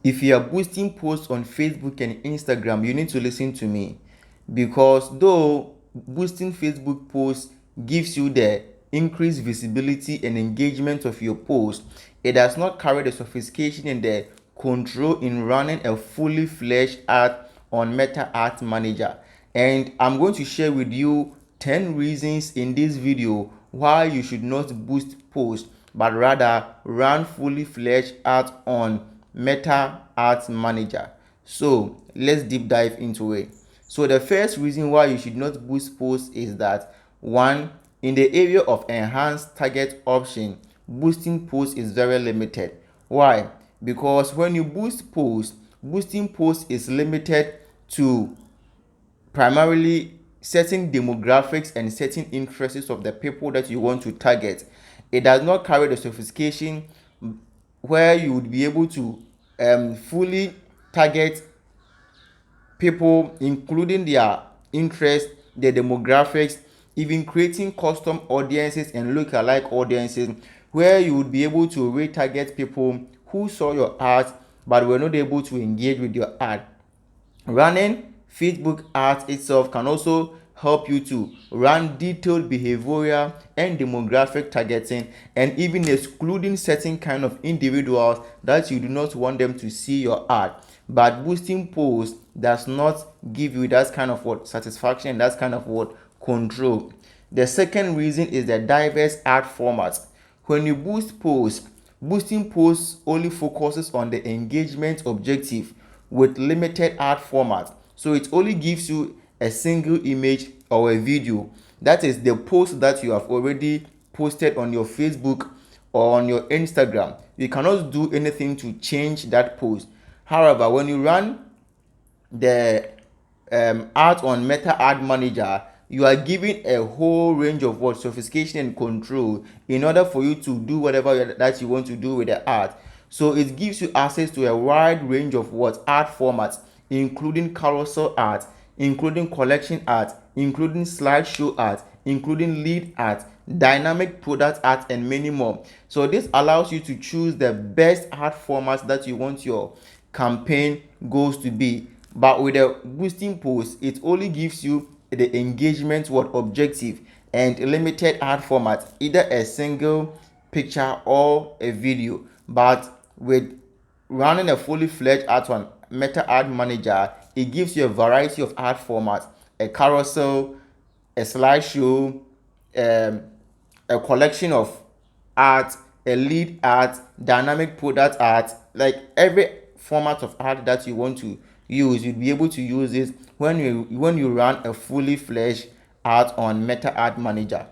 If you are boosting posts on Facebook and Instagram, you need to listen to me, because though boosting Facebook posts gives you the increased visibility and engagement of your post, it does not carry the sophistication and the control in running a fully fledged ad on Meta Ads Manager. And I'm going to share with you 10 reasons in this video why you should not boost posts but rather run fully fledged ads on Meta Ads Manager. So let's deep dive into it. So the first reason why you should not boost posts is that, one, in the area of enhanced target option, boosting posts is very limited. Why? Because when you boost posts, boosting posts is limited to primarily certain demographics and certain interests of the people that you want to target. It does not carry the sophistication where you would be able to fully target people, including their interests, their demographics, even creating custom audiences and lookalike audiences, where you would be able to retarget people who saw your ads but were not able to engage with your ad. Running Facebook ads itself can also help you to run detailed behavioral and demographic targeting, and even excluding certain kind of individuals that you do not want them to see your ad. But boosting posts does not give you that kind of what satisfaction, that kind of what control. The second reason is the diverse ad formats. When you boost posts, boosting posts only focuses on the engagement objective with limited ad format. So it only gives you a single image or a video. That is the post that you have already posted on your Facebook or on your Instagram. You cannot do anything to change that post. However, when you run the ad on Meta Ad Manager, you are given a whole range of what sophistication and control in order for you to do whatever that you want to do with the ad. So it gives you access to a wide range of what ad formats, including carousel ads, including collection ads, including slideshow ads, including lead ads, dynamic product ads, and many more. So this allows you to choose the best ad formats that you want your campaign goals to be. But with the boosting post, it only gives you the engagement what objective and limited ad format, either a single picture or a video. But with running a fully fledged ad on Meta Ad Manager, it gives you a variety of ad formats: a carousel, a slideshow, um, a collection of ads, a lead ad, dynamic product ads. Like every format of ad that you want to use, you'll be able to use it when you run a fully fledged ad on Meta Ad Manager.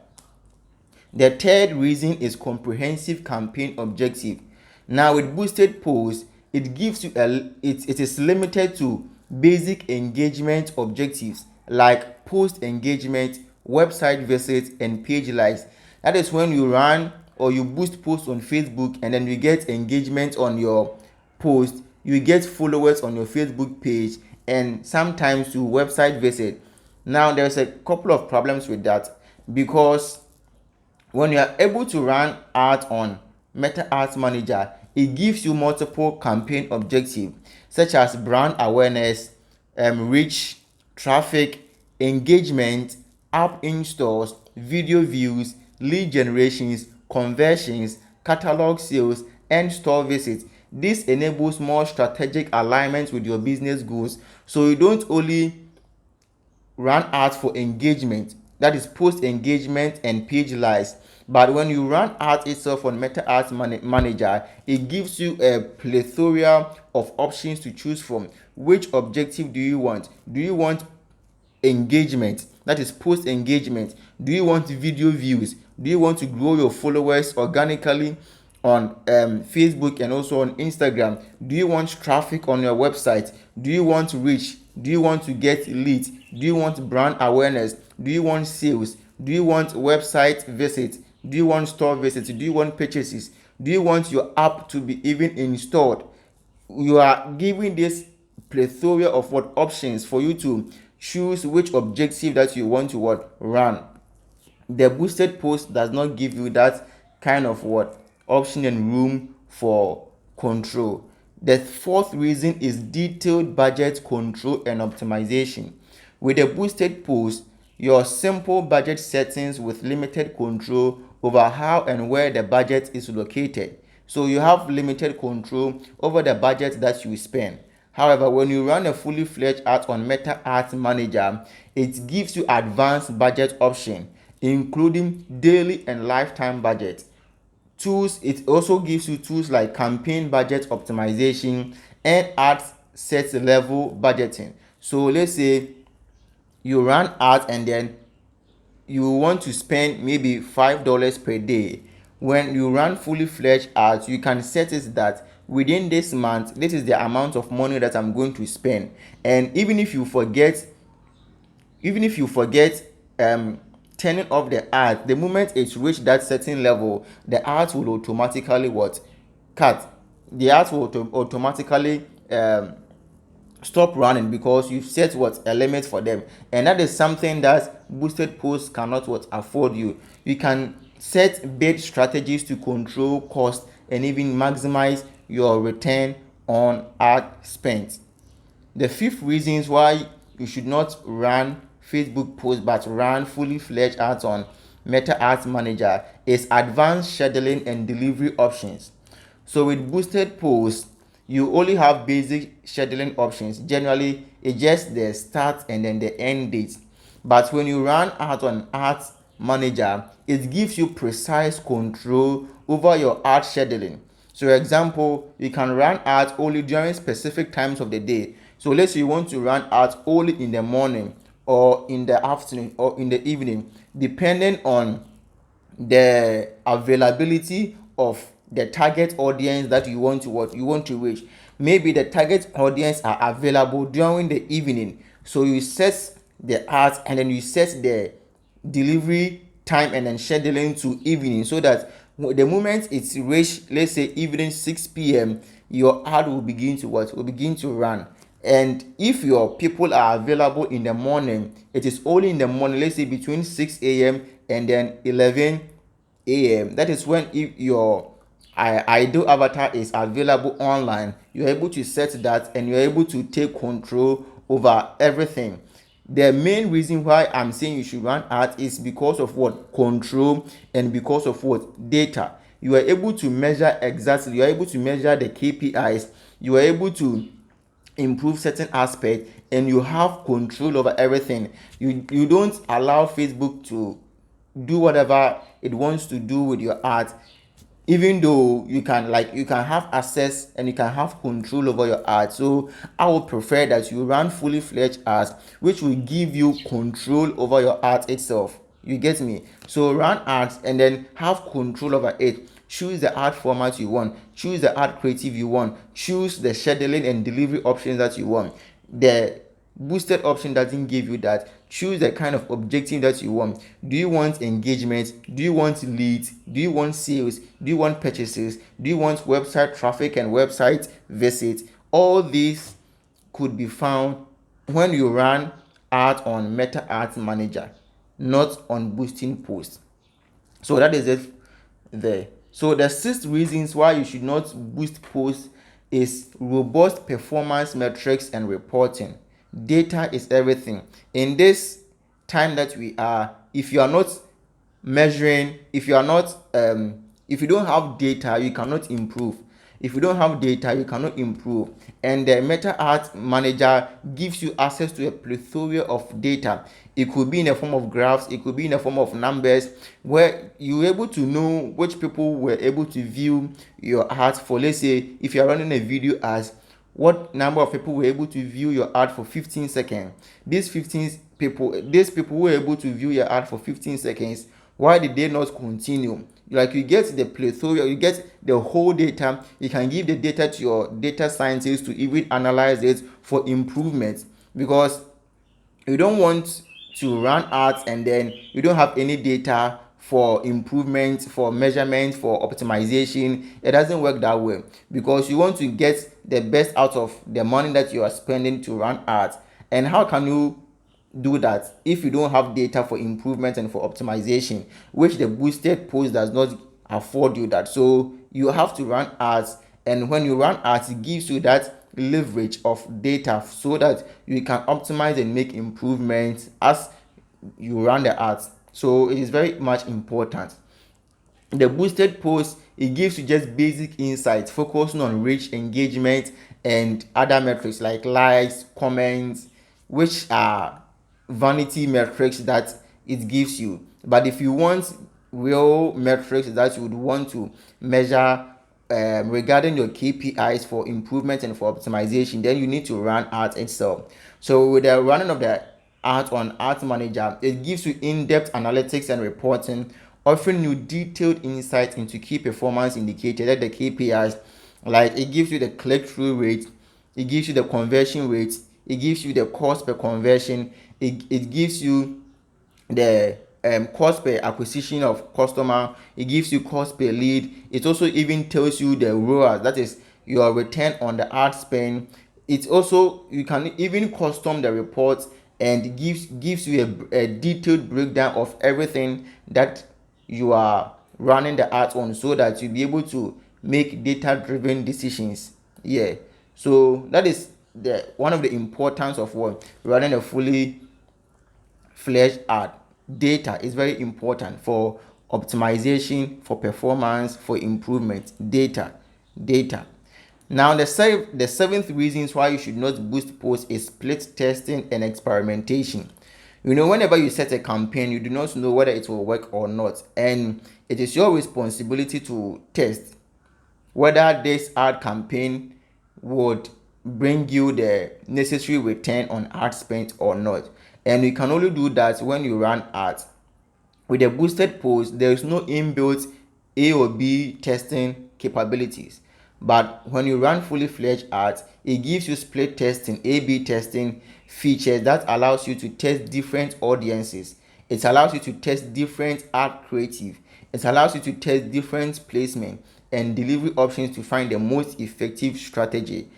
The third reason is comprehensive campaign objective. Now with boosted posts, it gives you it is limited to basic engagement objectives like post engagement, website visits, and page likes. That is when you run or you boost posts on Facebook and then you get engagement on your post, you get followers on your Facebook page, and sometimes you website visit. Now there's a couple of problems with that, because when you are able to run ads on Meta Ads Manager, it gives you multiple campaign objectives such as brand awareness, reach, traffic, engagement, app installs, video views, lead generations, conversions, catalog sales, and store visits. This enables more strategic alignment with your business goals, so you don't only run ads for engagement, that is post engagement and page likes, but when you run ads itself on Meta Ads Manager, it gives you a plethora of options to choose from. Which objective do you want? Do you want engagement, that is post engagement? Do you want video views? Do you want to grow your followers organically on Facebook and also on Instagram? Do you want traffic on your website? Do you want reach? Do you want to get leads? Do you want brand awareness? Do you want sales? Do you want website visits? Do you want store visits? Do you want purchases? Do you want your app to be even installed? You are giving this plethora of what options for you to choose which objective that you want to what run. The boosted post does not give you that kind of what option and room for control. The fourth reason is detailed budget control and optimization. With a boosted post, your simple budget settings with limited control over how and where the budget is located. So you have limited control over the budget that you spend. However, when you run a fully fledged ad on Meta Ads Manager, it gives you advanced budget option, including daily and lifetime budget tools. It also gives you tools like campaign budget optimization and ad set level budgeting. So let's say you run ads and then you want to spend maybe $5 per day. When you run fully fledged ads, you can set it that within this month, this is the amount of money that I'm going to spend. And even if you forget turning off the ad, the moment it reach that certain level, the ads will automatically what cut. The ads will automatically stop running, because you've set what a limit for them, and that is something that boosted posts cannot what afford you. You can set bid strategies to control cost and even maximize your return on ad spend. The fifth reasons why you should not run Facebook posts but run fully fledged ads on Meta Ads Manager is advanced scheduling and delivery options. So with boosted posts, you only have basic scheduling options. Generally, it's just the start and then the end date. But when you run ads on Ads Manager, it gives you precise control over your ad scheduling. So, for example, you can run ads only during specific times of the day. So, let's say you want to run ads only in the morning or in the afternoon or in the evening, depending on the availability of the target audience that you want to reach. Maybe the target audience are available during the evening, so you set the ads and then you set the delivery time and then scheduling to evening, so that the moment it's reached, let's say evening 6 p.m., your ad will begin to run. And if your people are available in the morning, it is only in the morning, let's say between 6 a.m. and then 11 a.m. That is when, if your ideal avatar is available online, you're able to set that and you're able to take control over everything. The main reason why I'm saying you should run ads is because of what? Control, and because of what? Data. You are able to measure exactly, you are able to measure the KPIs, you are able to improve certain aspects, and you have control over everything. You don't allow Facebook to do whatever it wants to do with your ads, even though you can have access and you can have control over your ads. So I would prefer that you run fully fledged ads, which will give you control over your ads itself. You get me? So run ads and then have control over it. Choose the ad format you want, choose the ad creative you want, choose the scheduling and delivery options that you want. The boosted option doesn't give you that. Choose the kind of objective that you want. Do you want engagement? Do you want leads? Do you want sales? Do you want purchases? Do you want website traffic and website visits? All these could be found when you run ads on Meta Ads Manager, not on boosting posts. So that is it there. So the sixth reasons why you should not boost posts is robust performance metrics and reporting. Data is everything. In this time that we are, if you are not measuring, if you don't have data, you cannot improve. If you don't have data, you cannot improve. And the Meta Ads Manager gives you access to a plethora of data. It could be in the form of graphs, it could be in the form of numbers, where you're able to know which people were able to view your ads for. Let's say if you're running a video as, what number of people were able to view your ad for 15 seconds. These people were able to view your ad for 15 seconds. Why did they not continue? Like, you get the plethora, you get the whole data. You can give the data to your data scientists to even analyze it for improvement, because you don't want to run ads and then you don't have any data for improvement, for measurement, for optimization. It doesn't work that way, because you want to get the best out of the money that you are spending to run ads. And how can you do that if you don't have data for improvement and for optimization, which the boosted post does not afford you that? So you have to run ads And when you run ads, it gives you that leverage of data so that you can optimize and make improvements as you run the ads. So it is very much important. The boosted post, it gives you just basic insights focusing on reach, engagement, and other metrics like likes, comments, which are vanity metrics that it gives you. But if you want real metrics that you would want to measure regarding your KPIs for improvement and for optimization, then you need to run ads itself. So with the running of the ads on Ads Manager, it gives you in-depth analytics and reporting, offering you detailed insights into key performance indicators like the KPIs. Like it gives you the click-through rate, it gives you the conversion rate, it gives you the cost per conversion, it gives you the cost per acquisition of customer, it gives you cost per lead. It also even tells you the ROAS, that is your return on the ad spend. It's also, you can even custom the reports, and gives you a detailed breakdown of everything that you are running the ads on, so that you'll be able to make data driven decisions. Yeah, so that is the one of the importance of what running a fully fledged ad. Data is very important for optimization, for performance, for improvement. Data. Now the seventh reasons why you should not boost posts is split testing and experimentation. Whenever you set a campaign, you do not know whether it will work or not, and it is your responsibility to test whether this ad campaign would bring you the necessary return on ad spent or not. And you can only do that when you run ads. With a boosted post, there is no inbuilt A or B testing capabilities. But when you run fully fledged ads, it gives you split testing, A/B testing features that allows you to test different audiences. It allows you to test different ad creative. It allows you to test different placement and delivery options to find the most effective strategy.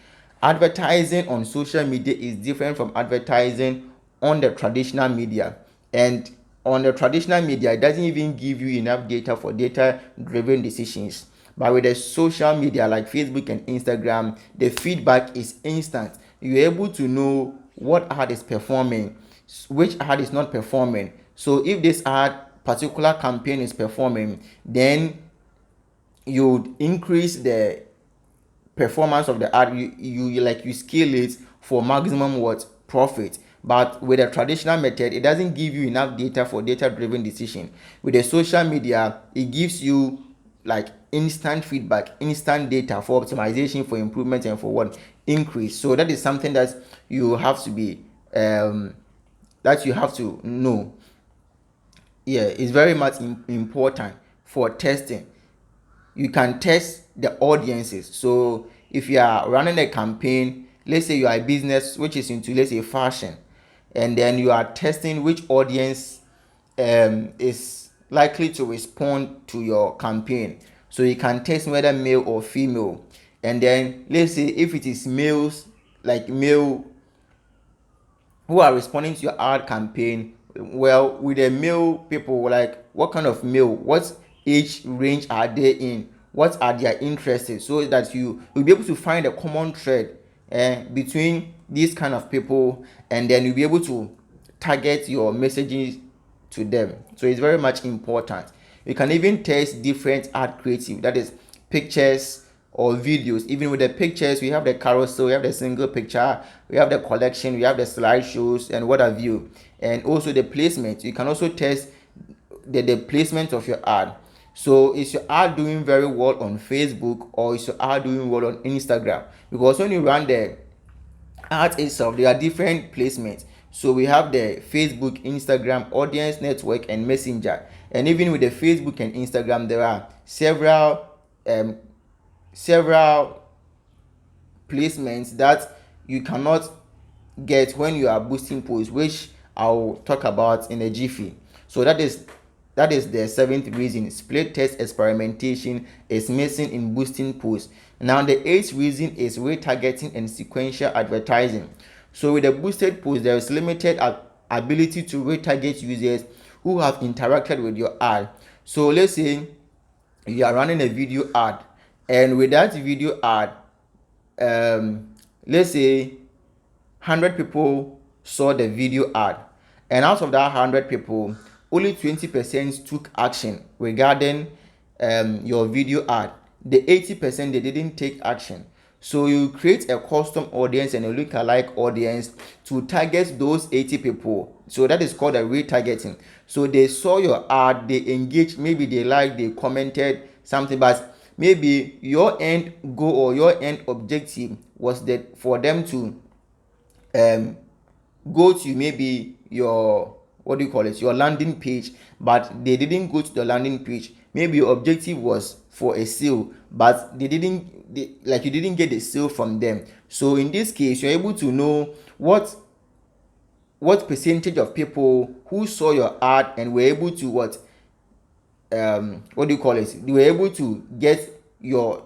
Advertising on social media is different from advertising on the traditional media. And on the traditional media, it doesn't even give you enough data for data driven decisions. But with the social media like Facebook and Instagram, the feedback is instant. You're able to know what ad is performing, which ad is not performing. So if this ad particular campaign is performing, then you would increase the performance of the ad. You scale it for maximum what profit. But with a traditional method, it doesn't give you enough data for data driven decision. With the social media, it gives you like instant feedback, instant data for optimization, for improvement, and for what increase. So that is something that you have to be that you have to know. Yeah, it's very much important for testing. You can test the audiences. So if you are running a campaign, let's say you are a business which is into, let's say, fashion, and then you are testing which audience is likely to respond to your campaign. So you can test whether male or female, and then let's say if it is males, like male who are responding to your ad campaign, well, with the male people, like what kind of male, what age range are they in, what are their interests, so that you will be able to find a common thread between these kind of people, and then you'll be able to target your messages to them. So it's very much important. You can even test different ad creative, that is pictures or videos. Even with the pictures, we have the carousel, we have the single picture, we have the collection, we have the slideshows, and what have you. And also the placement. You can also test the placement of your ad. So is your ad doing very well on Facebook, or is your ad doing well on Instagram? Because when you run the ad itself, there are different placements. So we have the Facebook, Instagram, audience network, and messenger. And even with the Facebook and Instagram, there are several placements that you cannot get when you are boosting posts, which I'll talk about in a jiffy. So that is the seventh reason. Split test experimentation is missing in boosting posts. Now the eighth reason is retargeting and sequential advertising. So with a boosted post, there is limited ability to retarget users who have interacted with your ad. So let's say you are running a video ad, and with that video ad, let's say 100 people saw the video ad, and out of that 100 people, only 20% took action regarding your video ad. The 80% they didn't take action. So you create a custom audience and a lookalike audience to target those 80 people. So that is called a retargeting. So they saw your ad, they engaged, maybe they liked, they commented something, but maybe your end goal or your end objective was that for them to go to maybe your, what do you call it, your landing page, but they didn't go to the landing page. Maybe your objective was for a sale, but like you didn't get the sale from them. So in this case, you're able to know what percentage of people who saw your ad and were able to what do you call it, they were able to get you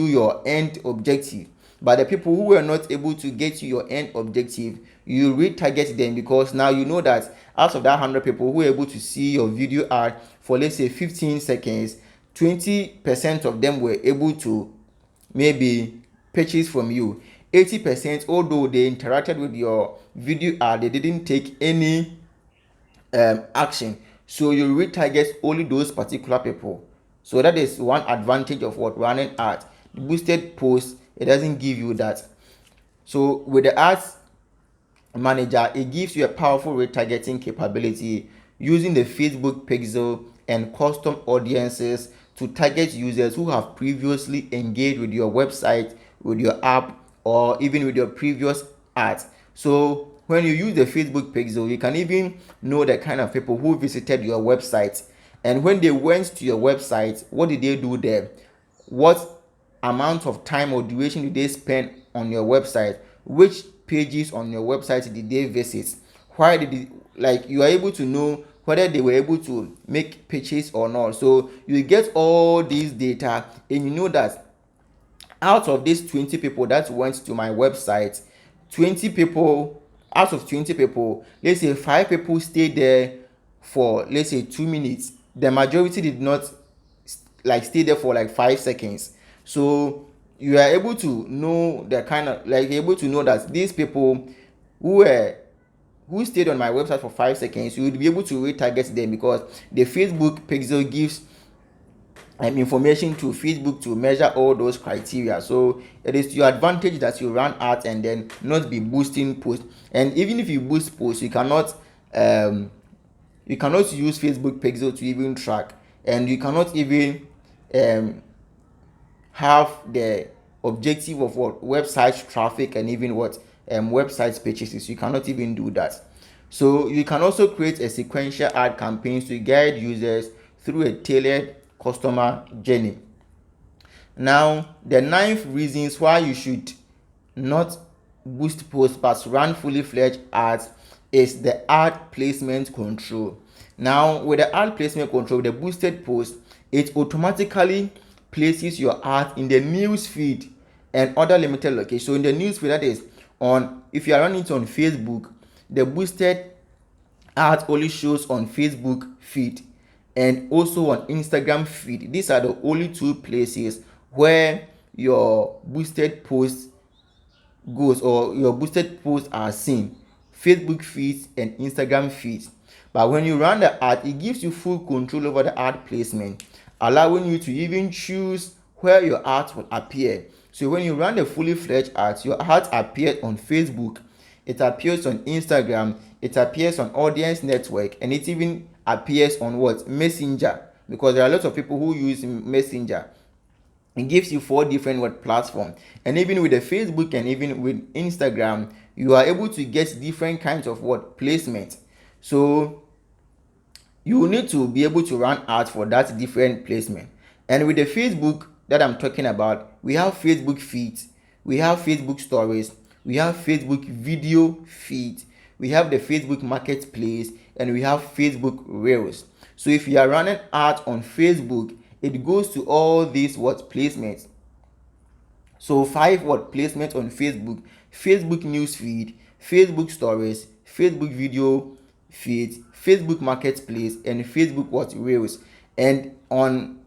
your end objective. But the people who were not able to get you your end objective, you retarget them, because now you know that out of that 100 people who were able to see your video ad for, let's say, 15 seconds, 20% of them were able to maybe purchase from you. 80%, although they interacted with your video ad, they didn't take any action. So you retarget only those particular people. So that is one advantage of what running ads. The boosted post, it doesn't give you that. So with the ads manager, it gives you a powerful retargeting capability using the Facebook pixel and custom audiences to target users who have previously engaged with your website, with your app, or even with your previous ads. So when you use the Facebook pixel, you can even know the kind of people who visited your website, and when they went to your website, what did they do there, what amount of time or duration did they spend on your website, which pages on your website did they visit, why did it, like, you are able to know whether they were able to make purchase or not. So you get all these data, and you know that out of these 20 people that went to my website, 20 people, out of 20 people, let's say 5 people stayed there for, let's say, 2 minutes. The majority did not like stay there for like 5 seconds. So you are able to know the kind of, like, able to know that these people who stayed on my website for 5 seconds, you would be able to retarget them, because the Facebook pixel gives information to Facebook to measure all those criteria. So it is to your advantage that you run ads and then not be boosting posts. And even if you boost posts, you cannot use Facebook pixel to even track, and you cannot even have the objective of what website traffic and even what website purchases. You cannot even do that. So you can also create a sequential ad campaigns to guide users through a tailored customer journey. Now, the 9th reasons why you should not boost posts but run fully fledged ads is the ad placement control. Now, with the ad placement control, the boosted post, it automatically places your ad in the news feed and other limited locations. So in the news feed, that is on, if you are running it on Facebook, the boosted ad only shows on Facebook feed and also on Instagram feed. These are the only 2 places where your boosted post goes, or your boosted posts are seen: Facebook feeds and Instagram feeds. But when you run the ad, it gives you full control over the ad placement, allowing you to even choose where your ads will appear. So when you run the fully fledged ads, your ads appear on Facebook, it appears on Instagram, it appears on Audience Network, and it even appears on what? Messenger, because there are lots of people who use Messenger. It gives you 4 different platforms, and even with the Facebook and even with Instagram, you are able to get different kinds of placement. So you need to be able to run ads for that different placement. And with the Facebook that I'm talking about, we have Facebook feeds, we have Facebook stories, we have Facebook video feed, we have the Facebook marketplace, and we have Facebook Reels. So if you are running ads on Facebook, it goes to all these placements. So 5 placements on Facebook: Facebook news feed, Facebook stories, Facebook video feed, Facebook marketplace, and Facebook Reels. And on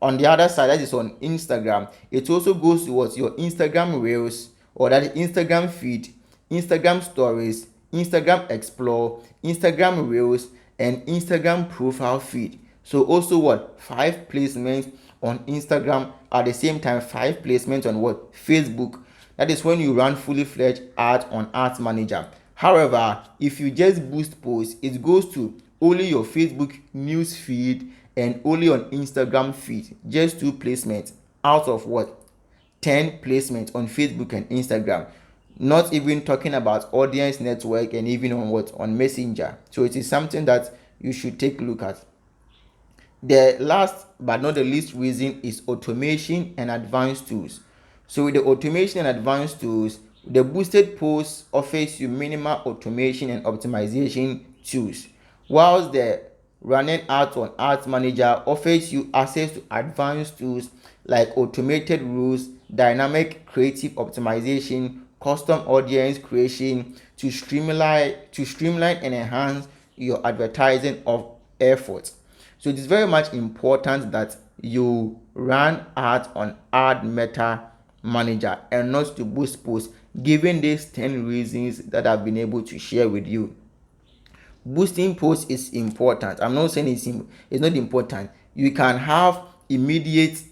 on the other side, that is on Instagram, it also goes towards your Instagram Reels, or that is Instagram feed, Instagram stories, Instagram Explore, Instagram Reels, and Instagram profile feed. So also what? 5 placements on Instagram, at the same time 5 placements on what? Facebook. That is when you run fully fledged ads on Ads Manager. However, if you just boost posts, it goes to only your Facebook news feed and only on Instagram feed. Just 2 placements out of what? 10 placements on Facebook and Instagram. Not even talking about audience network and even on what? On Messenger. So it is something that you should take a look at. The last but not the least reason is automation and advanced tools. So with the automation and advanced tools, the boosted post offers you minimal automation and optimization tools, whilst the running ads on Ads Manager offers you access to advanced tools like automated rules, dynamic creative optimization, custom audience creation to streamline and enhance your advertising of efforts. So it is very much important that you run ads on Ad Meta Manager and not to boost posts, given these 10 reasons that I've been able to share with you. Boosting posts is important. I'm not saying it's not important. You can have immediate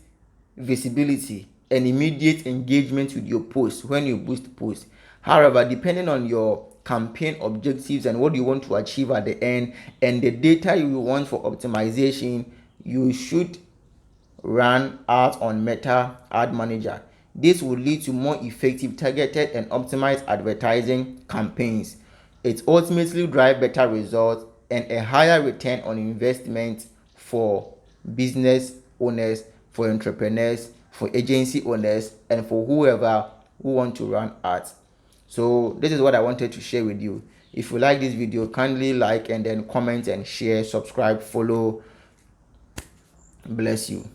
visibility and immediate engagement with your posts when you boost posts. However, depending on your campaign objectives and what you want to achieve at the end and the data you want for optimization, you should run ads on Meta Ad Manager. This will lead to more effective, targeted, and optimized advertising campaigns. It ultimately drives better results and a higher return on investment for business owners, for entrepreneurs, for agency owners, and for whoever who want to run ads. So this is what I wanted to share with you. If you like this video, kindly like and then comment and share, subscribe, follow. Bless you.